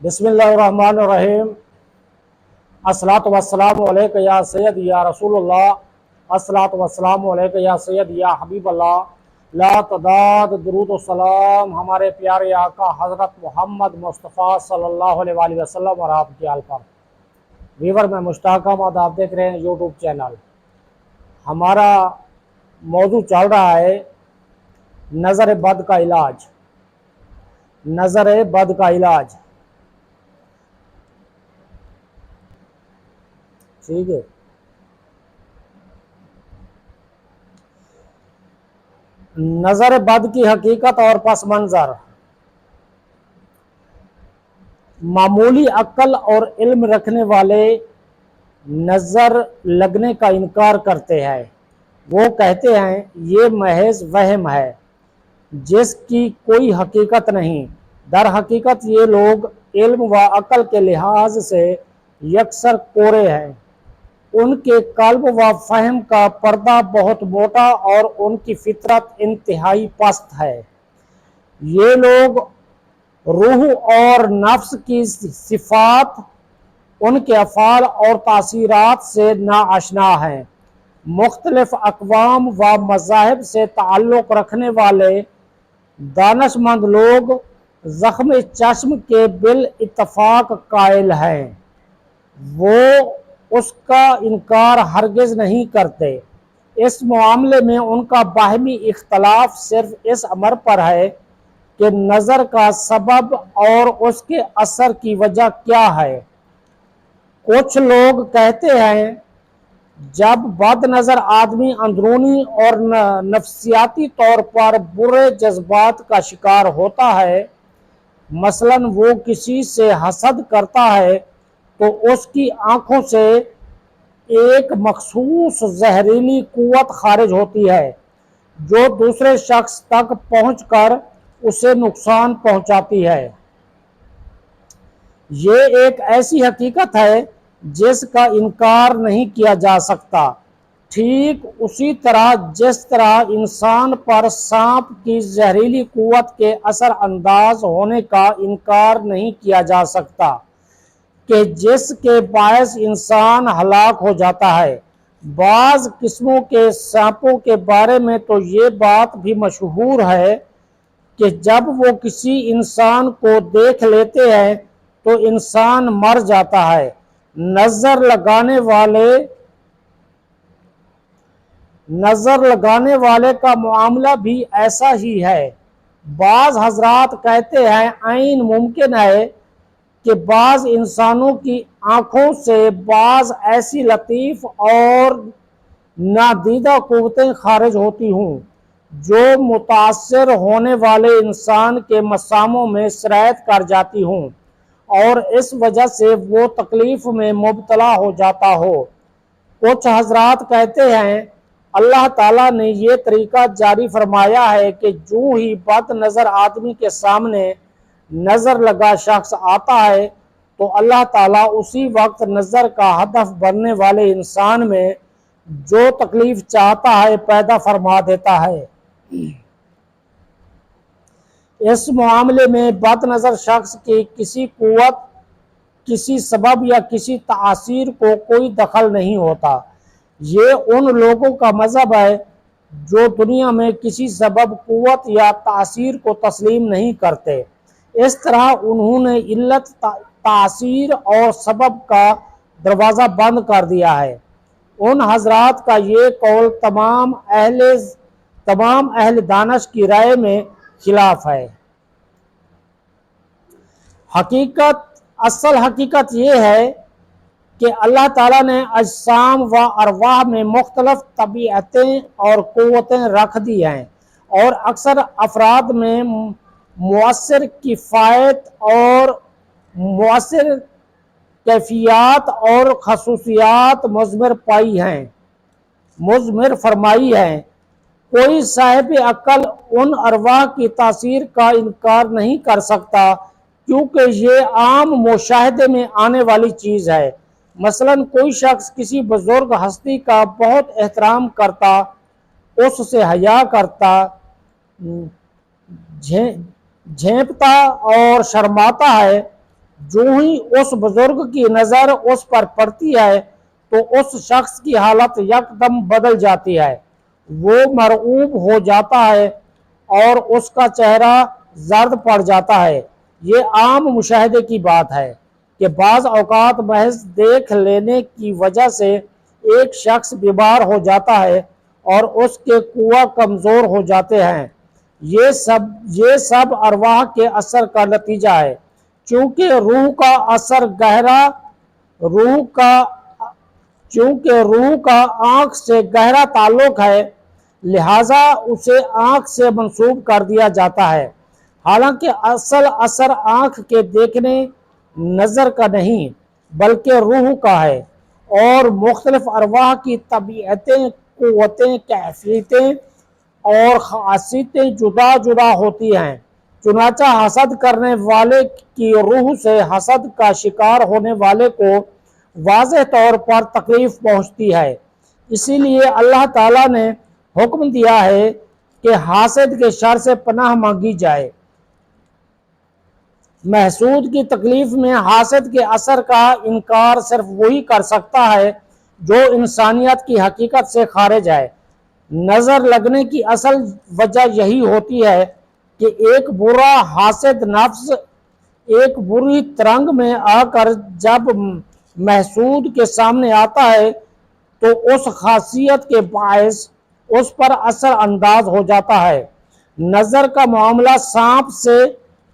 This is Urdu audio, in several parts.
بسم اللہ الرحمن الرحیم۔ الصلاۃ والسلام علیک یا سید یا رسول اللہ، الصلاۃ والسلام علیک یا سید یا حبیب اللہ، لا تعداد درود و سلام ہمارے پیارے آقا حضرت محمد مصطفیٰ صلی اللہ علیہ وآلہ وسلم اور آپ کے آل پر۔ ویور میں مشتاق احمد، آپ دیکھ رہے ہیں یوٹیوب چینل۔ ہمارا موضوع چل رہا ہے نظر بد کا علاج۔ نظر بد کا علاج، ٹھیک ہے۔ نظر بد کی حقیقت اور پس منظر۔ معمولی عقل اور علم رکھنے والے نظر لگنے کا انکار کرتے ہیں۔ وہ کہتے ہیں یہ محض وہم ہے جس کی کوئی حقیقت نہیں۔ در حقیقت یہ لوگ علم و عقل کے لحاظ سے یکسر کورے ہیں۔ ان کے قلب و فہم کا پردہ بہت موٹا اور ان کی فطرت انتہائی پست ہے۔ یہ لوگ روح اور نفس کی صفات، ان کے افعال اور تاثیرات سے ناآشنا ہیں۔ مختلف اقوام و مذاہب سے تعلق رکھنے والے دانشمند لوگ زخم چشم کے بالاتفاق قائل ہیں۔ وہ اس کا انکار ہرگز نہیں کرتے۔ اس معاملے میں ان کا باہمی اختلاف صرف اس امر پر ہے کہ نظر کا سبب اور اس کے اثر کی وجہ کیا ہے۔ کچھ لوگ کہتے ہیں جب بد نظر آدمی اندرونی اور نفسیاتی طور پر برے جذبات کا شکار ہوتا ہے، مثلاً وہ کسی سے حسد کرتا ہے، تو اس کی آنکھوں سے ایک مخصوص زہریلی قوت خارج ہوتی ہے جو دوسرے شخص تک پہنچ کر اسے نقصان پہنچاتی ہے۔ یہ ایک ایسی حقیقت ہے جس کا انکار نہیں کیا جا سکتا، ٹھیک اسی طرح جس طرح انسان پر سانپ کی زہریلی قوت کے اثر انداز ہونے کا انکار نہیں کیا جا سکتا کہ جس کے باعث انسان ہلاک ہو جاتا ہے۔ بعض قسموں کے سانپوں کے بارے میں تو یہ بات بھی مشہور ہے کہ جب وہ کسی انسان کو دیکھ لیتے ہیں تو انسان مر جاتا ہے۔ نظر لگانے والے کا معاملہ بھی ایسا ہی ہے۔ بعض حضرات کہتے ہیں عین ممکن ہے کہ بعض انسانوں کی آنکھوں سے بعض ایسی لطیف اور نادیدہ قوتیں خارج ہوتی ہوں جو متاثر ہونے والے انسان کے مساموں میں سرایت کر جاتی ہوں اور اس وجہ سے وہ تکلیف میں مبتلا ہو جاتا ہو۔ کچھ حضرات کہتے ہیں اللہ تعالیٰ نے یہ طریقہ جاری فرمایا ہے کہ جو ہی بد نظر آدمی کے سامنے نظر لگا شخص آتا ہے تو اللہ تعالیٰ اسی وقت نظر کا ہدف بننے والے انسان میں جو تکلیف چاہتا ہے پیدا فرما دیتا ہے۔ اس معاملے میں بد نظر شخص کی کسی قوت، کسی سبب یا کسی تاثیر کو کوئی دخل نہیں ہوتا۔ یہ ان لوگوں کا مذہب ہے جو دنیا میں کسی سبب، قوت یا تاثیر کو تسلیم نہیں کرتے۔ اس طرح انہوں نے علت، تاثیر اور سبب کا دروازہ بند کر دیا ہے۔ ان حضرات کا یہ قول تمام اہل دانش کی رائے میں خلاف ہے۔ اصل حقیقت یہ ہے کہ اللہ تعالیٰ نے اجسام و ارواح میں مختلف طبیعتیں اور قوتیں رکھ دی ہیں اور اکثر افراد میں مؤثر کفایت اور مؤثر کیفیات اور خصوصیات مضمر فرمائی ہیں۔ کوئی صاحب عقل ان ارواح کی تاثیر کا انکار نہیں کر سکتا کیونکہ یہ عام مشاہدے میں آنے والی چیز ہے۔ مثلاً کوئی شخص کسی بزرگ ہستی کا بہت احترام کرتا، اس سے حیا کرتا، جھینپتا اور شرماتا ہے، جو ہی اس بزرگ کی نظر اس پر پڑتی ہے تو اس شخص کی حالت یکدم بدل جاتی ہے، وہ مرعوب ہو جاتا ہے اور اس کا چہرہ زرد پڑ جاتا ہے۔ یہ عام مشاہدے کی بات ہے کہ بعض اوقات محض دیکھ لینے کی وجہ سے ایک شخص بیمار ہو جاتا ہے اور اس کے قوہ کمزور ہو جاتے ہیں۔ یہ سب ارواح کے اثر کا نتیجہ ہے۔ چونکہ روح کا آنکھ سے گہرا تعلق ہے، لہذا اسے آنکھ سے منسوب کر دیا جاتا ہے، حالانکہ اصل اثر آنکھ کے دیکھنے نظر کا نہیں بلکہ روح کا ہے، اور مختلف ارواح کی طبیعتیں، قوتیں، کیفیتیں اور خاصیتیں جدا جدا ہوتی ہیں۔ چنانچہ حسد کرنے والے کی روح سے حسد کا شکار ہونے والے کو واضح طور پر تکلیف پہنچتی ہے۔ اسی لیے اللہ تعالیٰ نے حکم دیا ہے کہ حاسد کے شر سے پناہ مانگی جائے۔ محسود کی تکلیف میں حاسد کے اثر کا انکار صرف وہی کر سکتا ہے جو انسانیت کی حقیقت سے خارج ہے۔ نظر لگنے کی اصل وجہ یہی ہوتی ہے کہ ایک برا حاسد نفس ایک بری ترنگ میں آ کر جب محسود کے سامنے آتا ہے تو اس خاصیت کے باعث اس پر اثر انداز ہو جاتا ہے۔ نظر کا معاملہ سانپ سے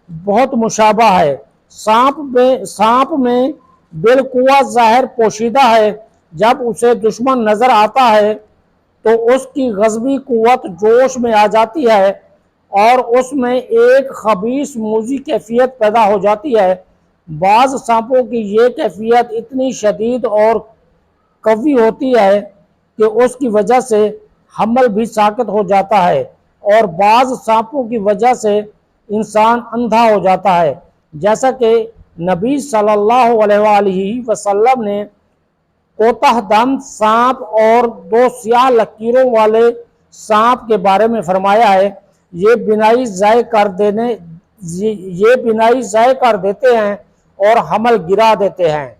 بہت مشابہ ہے۔ سانپ میں بالقوہ ظاہر پوشیدہ ہے۔ جب اسے دشمن نظر آتا ہے تو اس کی غضبی قوت جوش میں آ جاتی ہے اور اس میں ایک خبیث موذی کیفیت پیدا ہو جاتی ہے۔ بعض سانپوں کی یہ کیفیت اتنی شدید اور قوی ہوتی ہے کہ اس کی وجہ سے حمل بھی ساقط ہو جاتا ہے، اور بعض سانپوں کی وجہ سے انسان اندھا ہو جاتا ہے، جیسا کہ نبی صلی اللہ علیہ وآلہ وسلم نے کوتاہ دم سانپ اور 2 سیاہ لکیروں والے سانپ کے بارے میں فرمایا ہے۔ یہ بینائی ضائع کر دیتے ہیں اور حمل گرا دیتے ہیں۔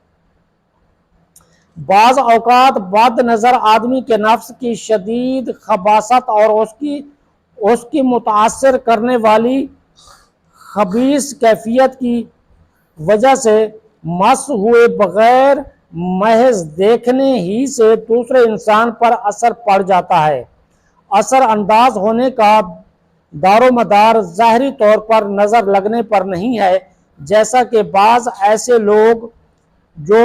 بعض اوقات بد نظر آدمی کے نفس کی شدید خباثت اور اس کی متاثر کرنے والی خبیث کیفیت کی وجہ سے مس ہوئے بغیر محض دیکھنے ہی سے دوسرے انسان پر اثر پڑ جاتا ہے۔ اثر انداز ہونے کا دار و مدار ظاہری طور پر نظر لگنے پر نہیں ہے، جیسا کہ بعض ایسے لوگ جو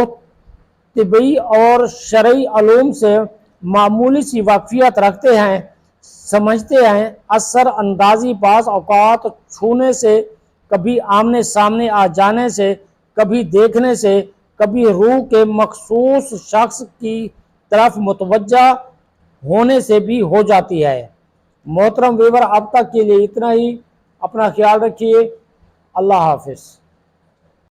طبی اور شرعی علوم سے معمولی سی واقفیت رکھتے ہیں سمجھتے ہیں۔ اثر اندازی بعض اوقات چھونے سے، کبھی آمنے سامنے آ جانے سے، کبھی دیکھنے سے، کبھی روح کے مخصوص شخص کی طرف متوجہ ہونے سے بھی ہو جاتی ہے۔ محترم ویور، اب تک کے لیے اتنا ہی۔ اپنا خیال رکھیے۔ اللہ حافظ۔